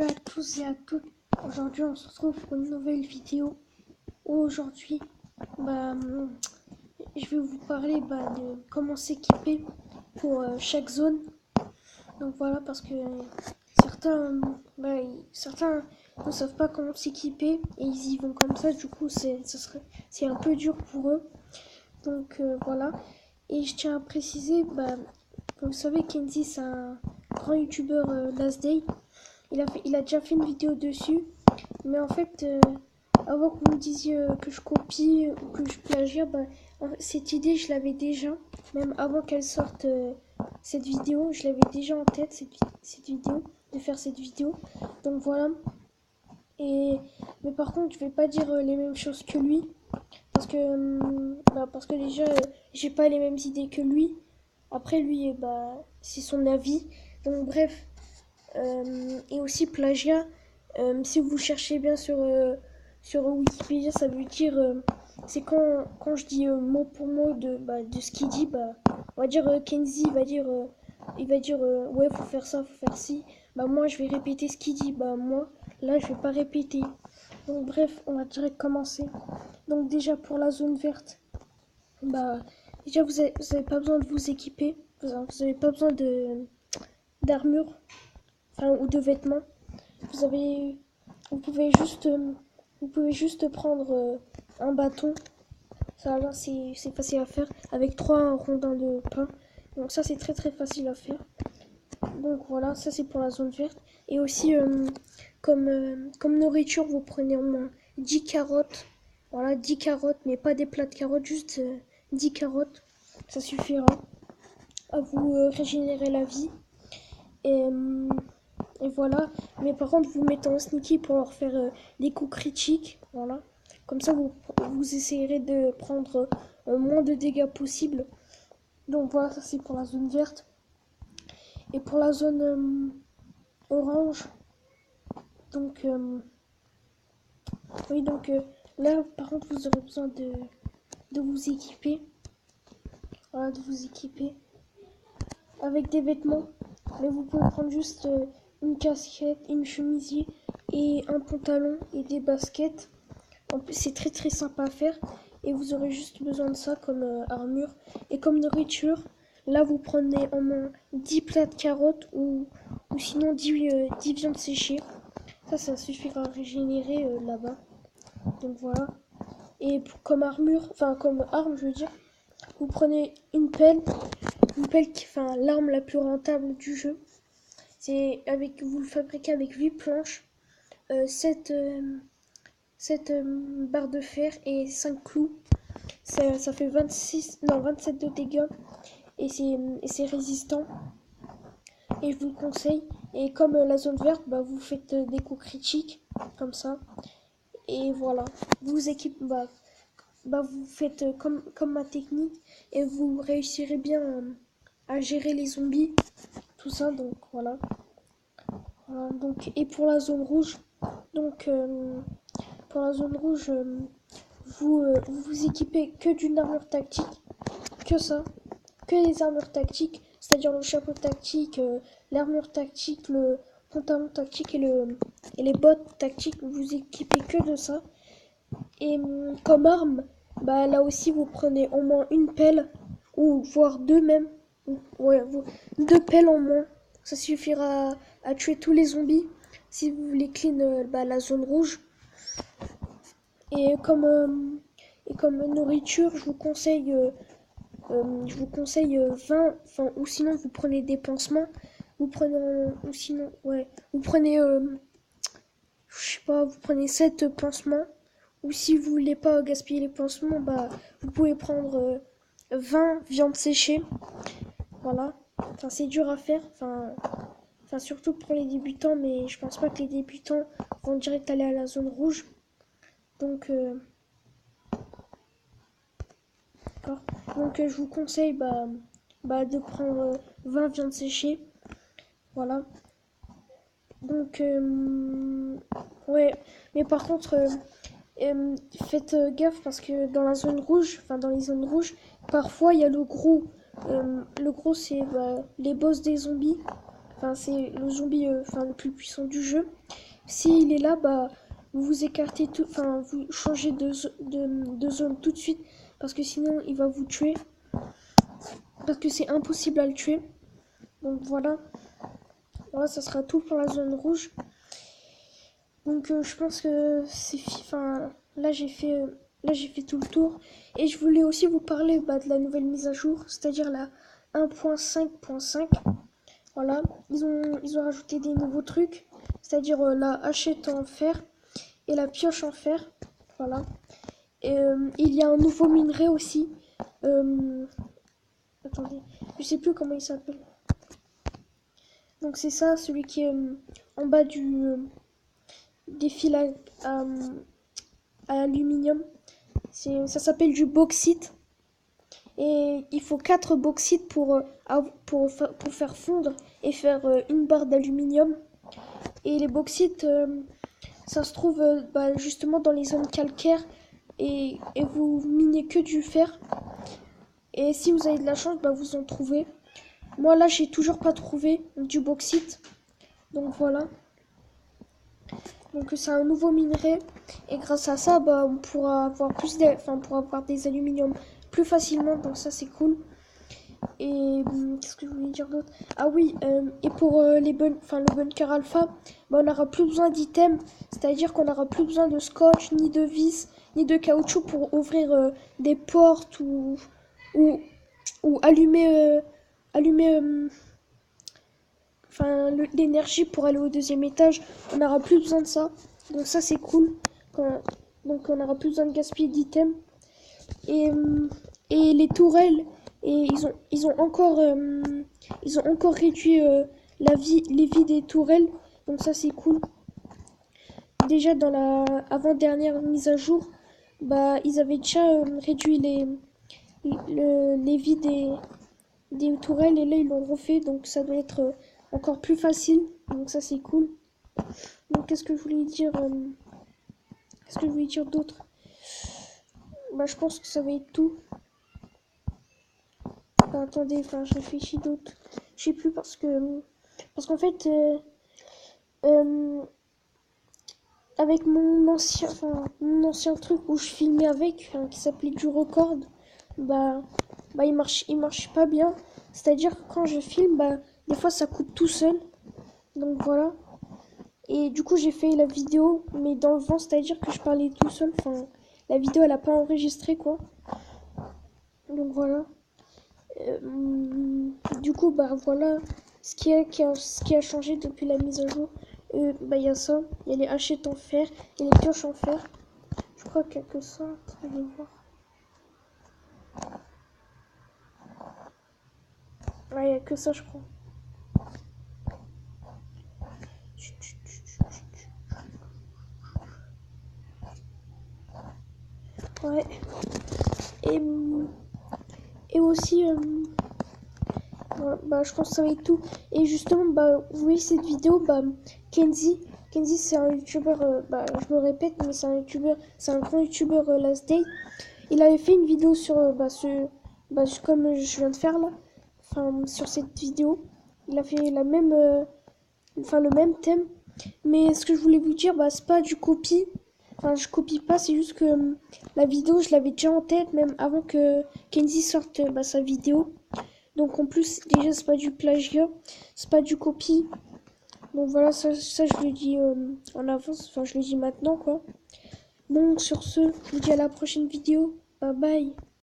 à tous et à toutes. Aujourd'hui, on se retrouve pour une nouvelle vidéo. Aujourd'hui, bah, je vais vous parler de comment s'équiper pour chaque zone. Donc voilà, parce que certains ne savent pas comment s'équiper et ils y vont comme ça. Du coup, c'est un peu dur pour eux. Donc voilà. Et je tiens à préciser, vous savez, Kenzie, c'est un grand youtubeur Last Day. Il a déjà fait une vidéo dessus, mais en fait, avant que vous me disiez que je copie ou que je plagie, cette idée, je l'avais déjà, même avant qu'elle sorte cette vidéo, je l'avais déjà en tête, cette vidéo, de faire cette vidéo. Donc voilà. Mais par contre, je vais pas dire les mêmes choses que lui, parce que déjà, j'ai pas les mêmes idées que lui. Après, lui, c'est son avis. Donc bref. Et aussi plagiat, si vous cherchez bien sur Wikipédia, ça veut dire, c'est quand je dis mot pour mot de ce qu'il dit, on va dire Kenzie il va dire ouais, faut faire ça, faut faire ci. Moi je vais répéter ce qu'il dit, moi là je vais pas répéter. Donc bref, on va direct commencer. Donc déjà pour la zone verte, déjà vous avez pas besoin de vous équiper, vous avez pas besoin d'armure, ou de vêtements. Vous pouvez juste prendre un bâton. Ça là c'est facile à faire avec 3 rondins de pain. Donc ça c'est très très facile à faire. Donc voilà, ça c'est pour la zone verte. Et aussi comme nourriture, vous prenez au moins 10 carottes. Voilà, 10 carottes, mais pas des plats de carottes, juste 10 carottes. Ça suffira à vous régénérer la vie. Et voilà, mais par contre vous mettez en sneaky pour leur faire des coups critiques, voilà. Comme ça vous essayerez de prendre moins de dégâts possible. Donc voilà, ça c'est pour la zone verte. Et pour la zone orange, donc oui, donc là par contre vous aurez besoin de vous équiper. Voilà, de vous équiper avec des vêtements. Mais vous pouvez prendre juste une casquette, une chemisier et un pantalon et des baskets. En plus, c'est très très sympa à faire. Et vous aurez juste besoin de ça comme armure. Et comme nourriture, là vous prenez en main 10 plats de carottes ou sinon 10 viandes séchées. Ça suffira à régénérer là-bas. Donc voilà. Et comme armure, enfin comme arme, je veux dire, vous prenez une pelle l'arme la plus rentable du jeu. Vous le fabriquez avec 8 planches, 7 barres de fer et 5 clous. Ça fait 27 de dégâts et c'est résistant. Et je vous le conseille. Et comme la zone verte, vous faites des coups critiques comme ça. Et voilà. Vous équipez, vous faites comme ma technique et vous réussirez bien à gérer les zombies, tout ça. Donc voilà. Donc, et pour la zone rouge, donc pour la zone rouge, vous équipez que d'une armure tactique, que ça, que les armures tactiques, c'est-à-dire le chapeau tactique, l'armure tactique, le pantalon tactique et les bottes tactiques. Vous équipez que de ça. Et comme arme, là aussi vous prenez au moins une pelle ou voire deux même. Ouais, 2 pelles en moins. Ça suffira à tuer tous les zombies si vous voulez clean la zone rouge. Et comme nourriture, je vous conseille 20, ou sinon vous prenez des pansements. Vous prenez je sais pas, vous prenez 7 pansements. Ou si vous voulez pas gaspiller les pansements, vous pouvez prendre 20 viandes séchées. Voilà. Enfin, c'est dur à faire. Surtout pour les débutants, mais je pense pas que les débutants vont direct aller à la zone rouge. Donc, d'accord. Donc, je vous conseille de prendre 20 viandes séchées. Voilà. Donc, ouais. Mais par contre, faites gaffe parce que dans la zone rouge, dans les zones rouges, parfois il y a le gros. Le gros, c'est les boss des zombies. enfin c'est le zombie enfin le plus puissant du jeu. S'il est là, bah vous vous écartez tout, enfin vous changez de zone tout de suite parce que sinon il va vous tuer. Parce que c'est impossible à le tuer. Donc voilà. Voilà, ça sera tout pour la zone rouge. Donc je pense que c'est enfin là j'ai fait tout le tour et je voulais aussi vous parler de la nouvelle mise à jour, c'est-à-dire la 1.5.5. Voilà, ils ont rajouté des nouveaux trucs, c'est-à-dire la hachette en fer et la pioche en fer. Voilà. Et il y a un nouveau minerai aussi. Attendez, je sais plus comment il s'appelle. Donc c'est ça, celui qui est en bas des fils à aluminium. Ça s'appelle du bauxite. Et il faut 4 bauxites pour faire fondre et faire une barre d'aluminium. Et les bauxites, ça se trouve justement dans les zones calcaires. Et vous minez que du fer. Et si vous avez de la chance, vous en trouvez. Moi là, j'ai toujours pas trouvé du bauxite. Donc voilà. Donc c'est un nouveau minerai. Et grâce à ça, on pourra avoir on pourra avoir des aluminiums plus facilement. Donc ça, c'est cool. Et qu'est-ce que je voulais dire d'autre? Ah oui, et pour le bunker alpha, on n'aura plus besoin d'items. C'est-à-dire qu'on n'aura plus besoin de scotch, ni de vis, ni de caoutchouc pour ouvrir des portes ou allumer l'énergie pour aller au deuxième étage. On n'aura plus besoin de ça. Donc ça c'est cool. Donc on n'aura plus besoin de gaspiller d'items. Et les tourelles, et ils ont encore réduit les vies des tourelles. Donc ça c'est cool. Déjà dans la avant-dernière mise à jour, ils avaient déjà réduit les vies des tourelles et là ils l'ont refait, donc ça doit être encore plus facile, donc ça c'est cool. Donc qu'est-ce que je voulais dire d'autre? Je pense que ça va être tout. Attendez, je réfléchis d'autres. Je sais plus parce qu'en fait avec mon ancien truc où je filmais avec, qui s'appelait du record, il marche pas bien. C'est-à-dire que quand je filme, des fois ça coupe tout seul. Donc voilà. Et du coup j'ai fait la vidéo, mais dans le vent, c'est-à-dire que je parlais tout seul. La vidéo elle a pas enregistré quoi. Donc voilà. Du coup voilà ce qui a changé depuis la mise à jour. Il y a ça, il y a les hachettes en fer et les pioches en fer. Je crois qu'il n'y a que ça. Allez voir. Ouais, il n'y a que ça, je crois. Ouais. Et aussi, je pense que ça va être tout. Et justement, vous voyez cette vidéo, Kenzie c'est un youtubeur, je me répète, mais c'est un youtubeur, c'est un grand youtubeur Last Day. Il avait fait une vidéo sur comme je viens de faire là, sur cette vidéo. Il a fait le même thème. Mais ce que je voulais vous dire, c'est pas du copie. Je copie pas, c'est juste que la vidéo, je l'avais déjà en tête, même avant que Kenzie sorte sa vidéo. Donc en plus, déjà, c'est pas du plagiat, c'est pas du copie. Donc voilà, ça je le dis en avance, je le dis maintenant, quoi. Donc sur ce, je vous dis à la prochaine vidéo. Bye bye.